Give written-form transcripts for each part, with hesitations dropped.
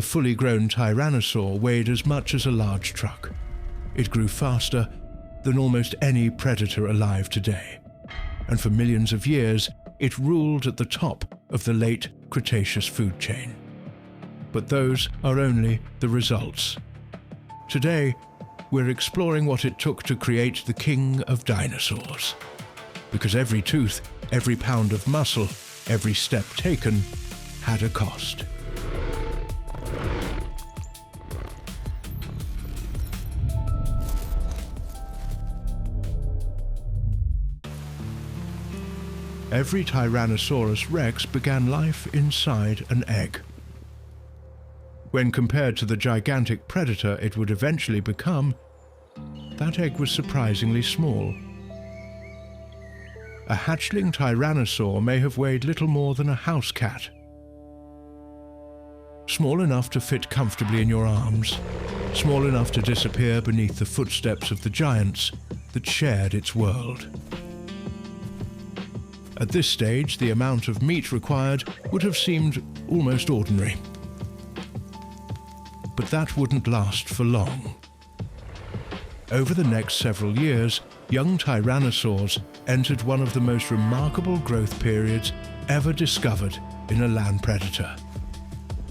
a fully grown tyrannosaur weighed as much as a large truck. It grew faster than almost any predator alive today, and for millions of years it ruled at the top of the late Cretaceous food chain. But those are only the results. Today, we're exploring what it took to create the king of dinosaurs. Because every tooth, every pound of muscle, every step taken had a cost. Every Tyrannosaurus rex began life inside an egg. When compared to the gigantic predator it would eventually become, that egg was surprisingly small. A hatchling tyrannosaur may have weighed little more than a house cat. Small enough to fit comfortably in your arms, small enough to disappear beneath the footsteps of the giants that shared its world. At this stage, the amount of meat required would have seemed almost ordinary. But that wouldn't last for long. Over the next several years, young tyrannosaurs entered one of the most remarkable growth periods ever discovered in a land predator.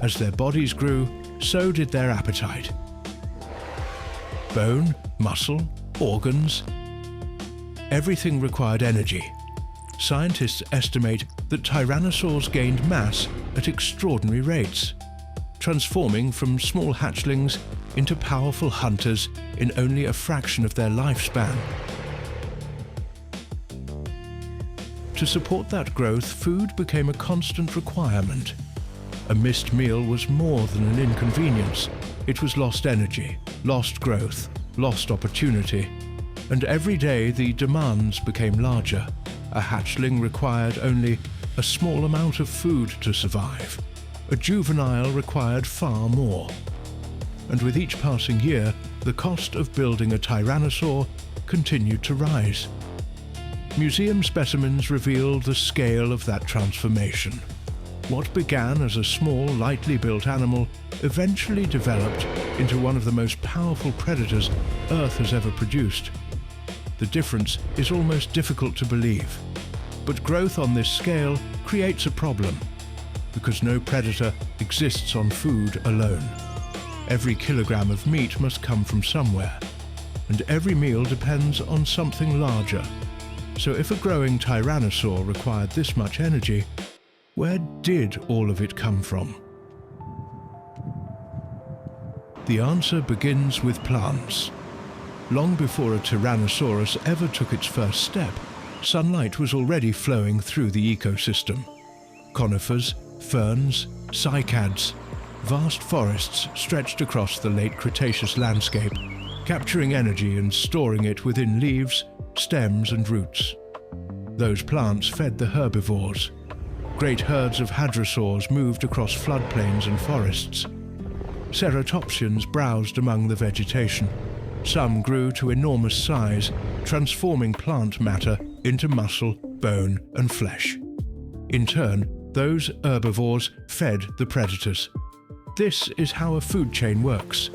As their bodies grew, so did their appetite. Bone, muscle, organs, everything required energy. Scientists estimate that tyrannosaurs gained mass at extraordinary rates, transforming from small hatchlings into powerful hunters in only a fraction of their lifespan. To support that growth, food became a constant requirement. A missed meal was more than an inconvenience. It was lost energy, lost growth, lost opportunity, and every day the demands became larger. A hatchling required only a small amount of food to survive. A juvenile required far more. And with each passing year, the cost of building a tyrannosaur continued to rise. Museum specimens revealed the scale of that transformation. What began as a small, lightly built animal eventually developed into one of the most powerful predators Earth has ever produced. The difference is almost difficult to believe. But growth on this scale creates a problem, because no predator exists on food alone. Every kilogram of meat must come from somewhere, and every meal depends on something larger. So if a growing tyrannosaur required this much energy, where did all of it come from? The answer begins with plants. Long before a Tyrannosaurus ever took its first step, sunlight was already flowing through the ecosystem. Conifers, ferns, cycads, vast forests stretched across the late Cretaceous landscape, capturing energy and storing it within leaves, stems and roots. Those plants fed the herbivores. Great herds of hadrosaurs moved across floodplains and forests. Ceratopsians browsed among the vegetation. Some grew to enormous size, transforming plant matter into muscle, bone, and flesh. In turn, those herbivores fed the predators. This is how a food chain works.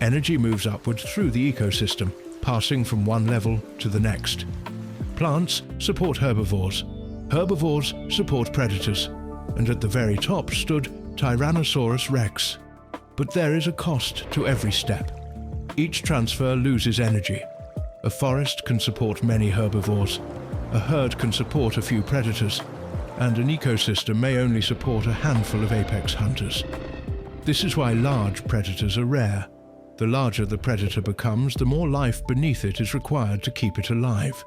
Energy moves upward through the ecosystem, passing from one level to the next. Plants support herbivores. Herbivores support predators. And at the very top stood Tyrannosaurus rex. But there is a cost to every step. Each transfer loses energy. A forest can support many herbivores. A herd can support a few predators. And an ecosystem may only support a handful of apex hunters. This is why large predators are rare. The larger the predator becomes, the more life beneath it is required to keep it alive.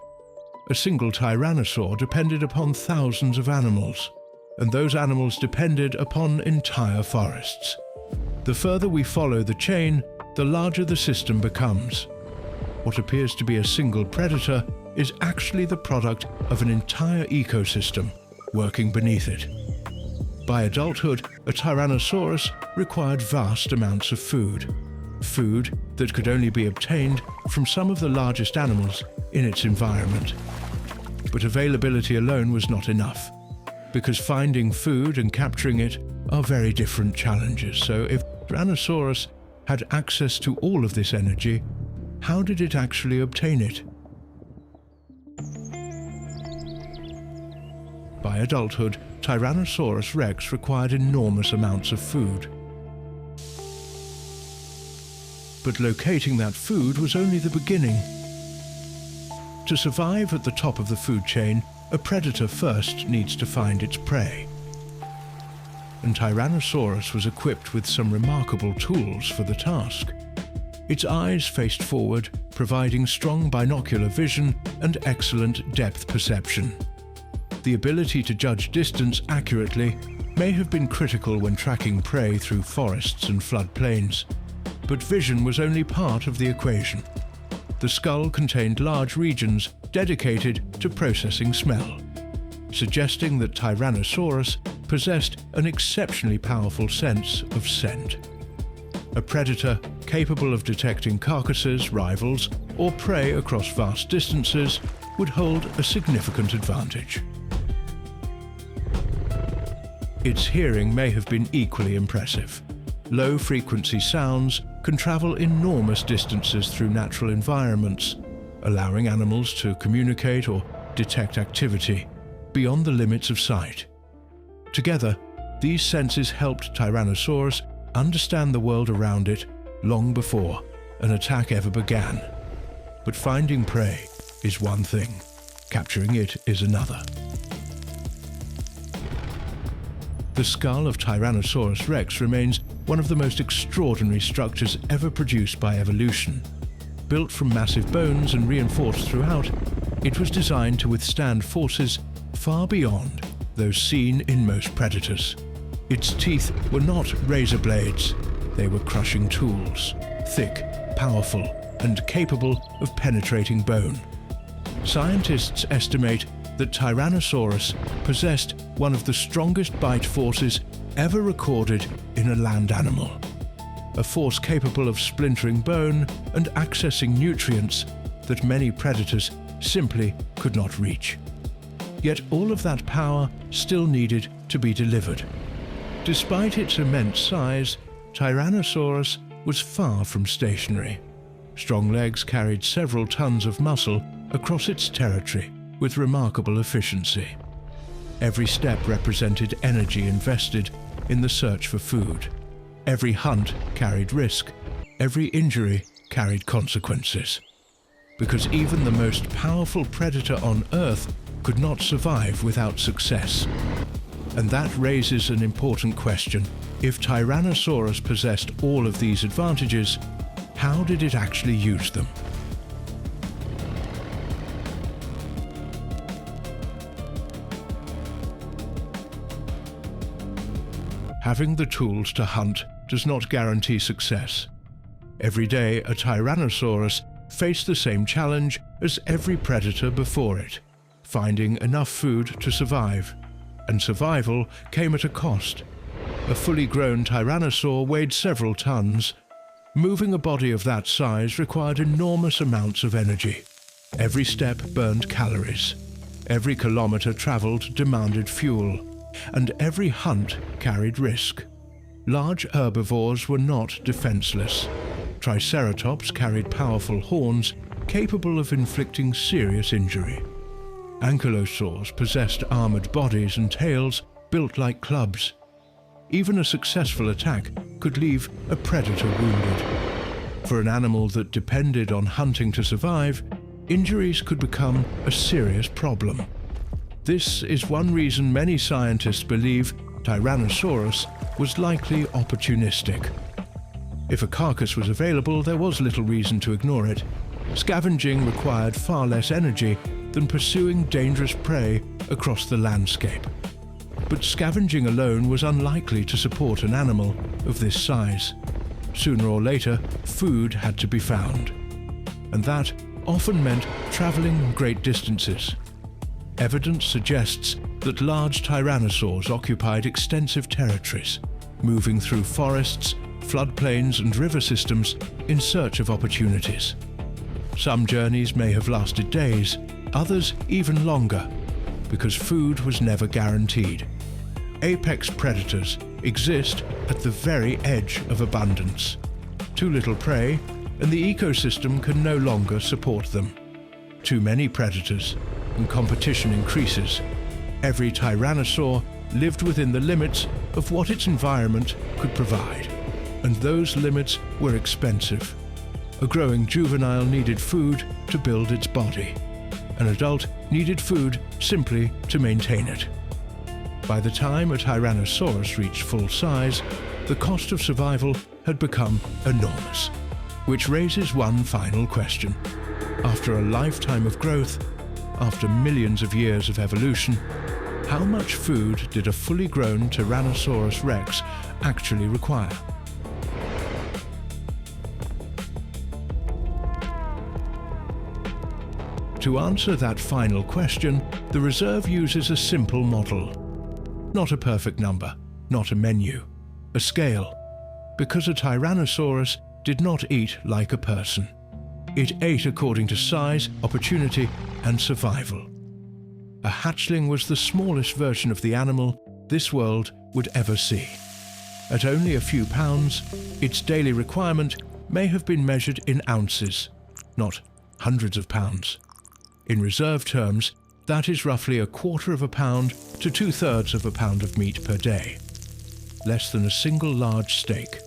A single tyrannosaur depended upon thousands of animals, and those animals depended upon entire forests. The further we follow the chain, the larger the system becomes. What appears to be a single predator is actually the product of an entire ecosystem working beneath it. By adulthood, a Tyrannosaurus required vast amounts of food. Food that could only be obtained from some of the largest animals in its environment. But availability alone was not enough, because finding food and capturing it are very different challenges. So if Tyrannosaurus had access to all of this energy, how did it actually obtain it? By adulthood, Tyrannosaurus rex required enormous amounts of food. But locating that food was only the beginning. To survive at the top of the food chain, a predator first needs to find its prey. And Tyrannosaurus was equipped with some remarkable tools for the task. Its eyes faced forward, providing strong binocular vision and excellent depth perception. The ability to judge distance accurately may have been critical when tracking prey through forests and floodplains, but vision was only part of the equation. The skull contained large regions dedicated to processing smell, suggesting that Tyrannosaurus possessed an exceptionally powerful sense of scent. A predator capable of detecting carcasses, rivals, or prey across vast distances would hold a significant advantage. Its hearing may have been equally impressive. Low-frequency sounds can travel enormous distances through natural environments, allowing animals to communicate or detect activity beyond the limits of sight. Together, these senses helped Tyrannosaurus understand the world around it long before an attack ever began. But finding prey is one thing, capturing it is another. The skull of Tyrannosaurus rex remains one of the most extraordinary structures ever produced by evolution. Built from massive bones and reinforced throughout, it was designed to withstand forces far beyond those seen in most predators. Its teeth were not razor blades, they were crushing tools, thick, powerful, and capable of penetrating bone. Scientists estimate that Tyrannosaurus possessed one of the strongest bite forces ever recorded in a land animal, a force capable of splintering bone and accessing nutrients that many predators simply could not reach. Yet all of that power still needed to be delivered. Despite its immense size, Tyrannosaurus was far from stationary. Strong legs carried several tons of muscle across its territory with remarkable efficiency. Every step represented energy invested in the search for food. Every hunt carried risk. Every injury carried consequences. Because even the most powerful predator on Earth could not survive without success. And that raises an important question. If Tyrannosaurus possessed all of these advantages, how did it actually use them? Having the tools to hunt does not guarantee success. Every day, a Tyrannosaurus faced the same challenge as every predator before it, finding enough food to survive. And survival came at a cost. A fully grown tyrannosaur weighed several tons. Moving a body of that size required enormous amounts of energy. Every step burned calories. Every kilometer traveled demanded fuel. And every hunt carried risk. Large herbivores were not defenseless. Triceratops carried powerful horns capable of inflicting serious injury. Ankylosaurs possessed armored bodies and tails built like clubs. Even a successful attack could leave a predator wounded. For an animal that depended on hunting to survive, injuries could become a serious problem. This is one reason many scientists believe Tyrannosaurus was likely opportunistic. If a carcass was available, there was little reason to ignore it. Scavenging required far less energy than pursuing dangerous prey across the landscape. But scavenging alone was unlikely to support an animal of this size. Sooner or later, food had to be found. And that often meant traveling great distances. Evidence suggests that large tyrannosaurs occupied extensive territories, moving through forests, floodplains, and river systems in search of opportunities. Some journeys may have lasted days, others even longer, because food was never guaranteed. Apex predators exist at the very edge of abundance. Too little prey, and the ecosystem can no longer support them. Too many predators, and competition increases. Every tyrannosaur lived within the limits of what its environment could provide, and those limits were expensive. A growing juvenile needed food to build its body. An adult needed food simply to maintain it. By the time a Tyrannosaurus reached full size, the cost of survival had become enormous. Which raises one final question. After a lifetime of growth, after millions of years of evolution, how much food did a fully grown Tyrannosaurus rex actually require? To answer that final question, the reserve uses a simple model. Not a perfect number, not a menu, a scale, because a Tyrannosaurus did not eat like a person. It ate according to size, opportunity, and survival. A hatchling was the smallest version of the animal this world would ever see. At only a few pounds, its daily requirement may have been measured in ounces, not hundreds of pounds. In reserve terms, that is roughly 1/4 pound to 2/3 pound of meat per day. Less than a single large steak.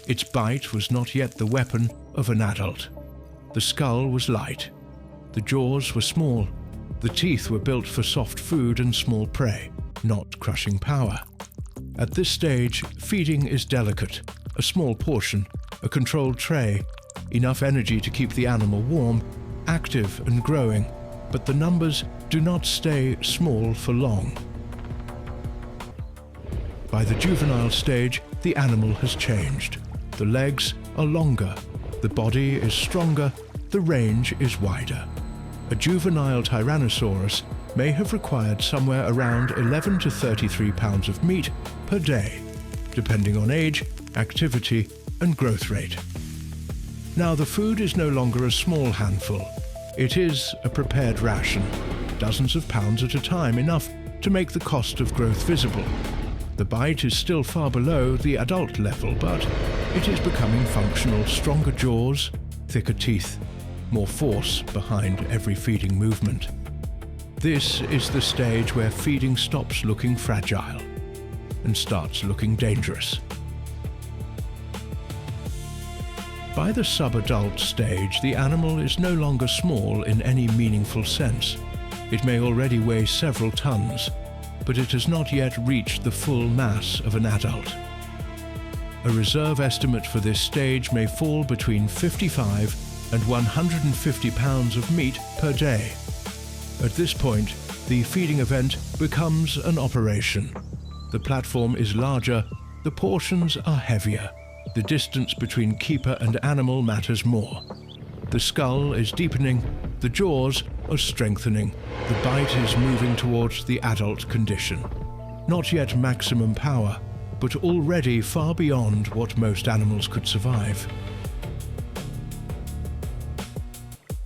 Its bite was not yet the weapon of an adult. The skull was light. The jaws were small. The teeth were built for soft food and small prey, not crushing power. At this stage, feeding is delicate. A small portion, a controlled tray, enough energy to keep the animal warm, active and growing, but the numbers do not stay small for long. By the juvenile stage, the animal has changed. The legs are longer, the body is stronger, the range is wider. A juvenile Tyrannosaurus may have required somewhere around 11 to 33 pounds of meat per day, depending on age, activity, and growth rate. Now the food is no longer a small handful. It is a prepared ration, dozens of pounds at a time, enough to make the cost of growth visible. The bite is still far below the adult level, but it is becoming functional. Stronger jaws, thicker teeth, more force behind every feeding movement. This is the stage where feeding stops looking fragile and starts looking dangerous. By the subadult stage, the animal is no longer small in any meaningful sense. It may already weigh several tons, but it has not yet reached the full mass of an adult. A reserve estimate for this stage may fall between 55 and 150 pounds of meat per day. At this point, the feeding event becomes an operation. The platform is larger, the portions are heavier. The distance between keeper and animal matters more. The skull is deepening, the jaws are strengthening, the bite is moving towards the adult condition. Not yet maximum power, but already far beyond what most animals could survive.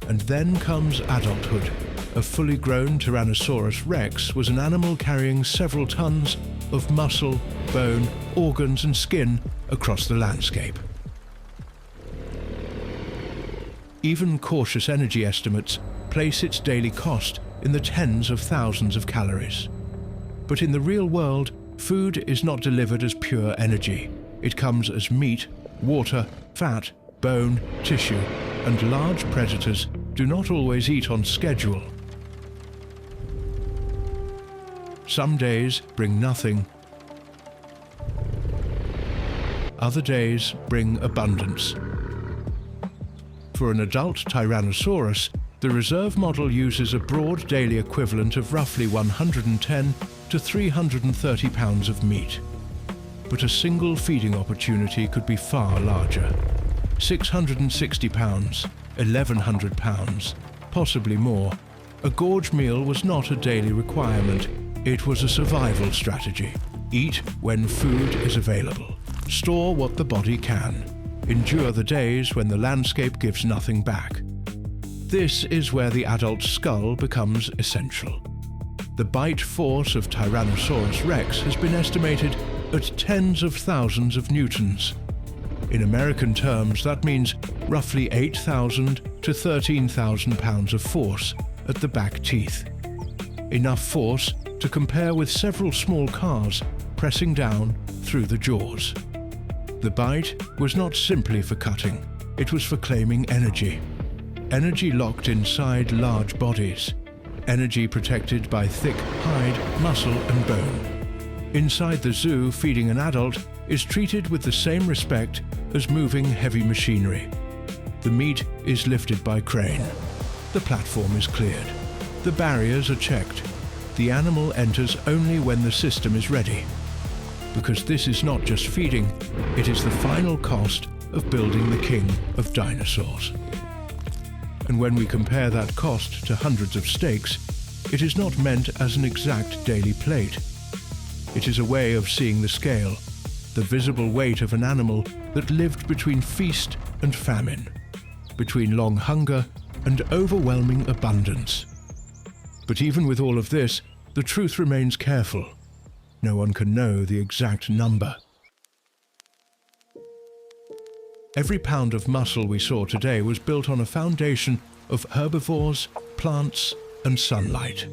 And then comes adulthood. A fully grown Tyrannosaurus rex was an animal carrying several tons of muscle, bone, organs and skin across the landscape. Even cautious energy estimates place its daily cost in the tens of thousands of calories. But in the real world, food is not delivered as pure energy. It comes as meat, water, fat, bone, tissue, and large predators do not always eat on schedule. Some days bring nothing. Other days bring abundance. For an adult Tyrannosaurus, the reserve model uses a broad daily equivalent of roughly 110 to 330 pounds of meat. But a single feeding opportunity could be far larger. 660 pounds, 1,100 pounds, possibly more. A gorge meal was not a daily requirement. It was a survival strategy. Eat when food is available. Store what the body can. Endure the days when the landscape gives nothing back. This is where the adult skull becomes essential. The bite force of Tyrannosaurus rex has been estimated at tens of thousands of newtons. In American terms, that means roughly 8,000 to 13,000 pounds of force at the back teeth. Enough force to compare with several small cars pressing down through the jaws. The bite was not simply for cutting, it was for claiming energy. Energy locked inside large bodies. Energy protected by thick hide, muscle and bone. Inside the zoo, feeding an adult is treated with the same respect as moving heavy machinery. The meat is lifted by crane. The platform is cleared. The barriers are checked. The animal enters only when the system is ready. Because this is not just feeding, it is the final cost of building the king of dinosaurs. And when we compare that cost to hundreds of steaks, it is not meant as an exact daily plate. It is a way of seeing the scale, the visible weight of an animal that lived between feast and famine, between long hunger and overwhelming abundance. But even with all of this, the truth remains careful. No one can know the exact number. Every pound of muscle we saw today was built on a foundation of herbivores, plants, and sunlight.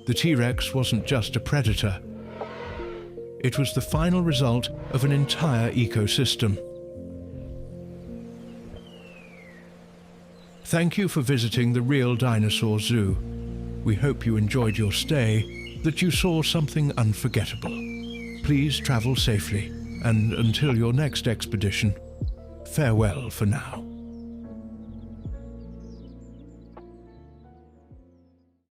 The T-Rex wasn't just a predator. It was the final result of an entire ecosystem. Thank you for visiting the Real Dinosaur Zoo. We hope you enjoyed your stay, that you saw something unforgettable. Please travel safely, and until your next expedition, farewell for now.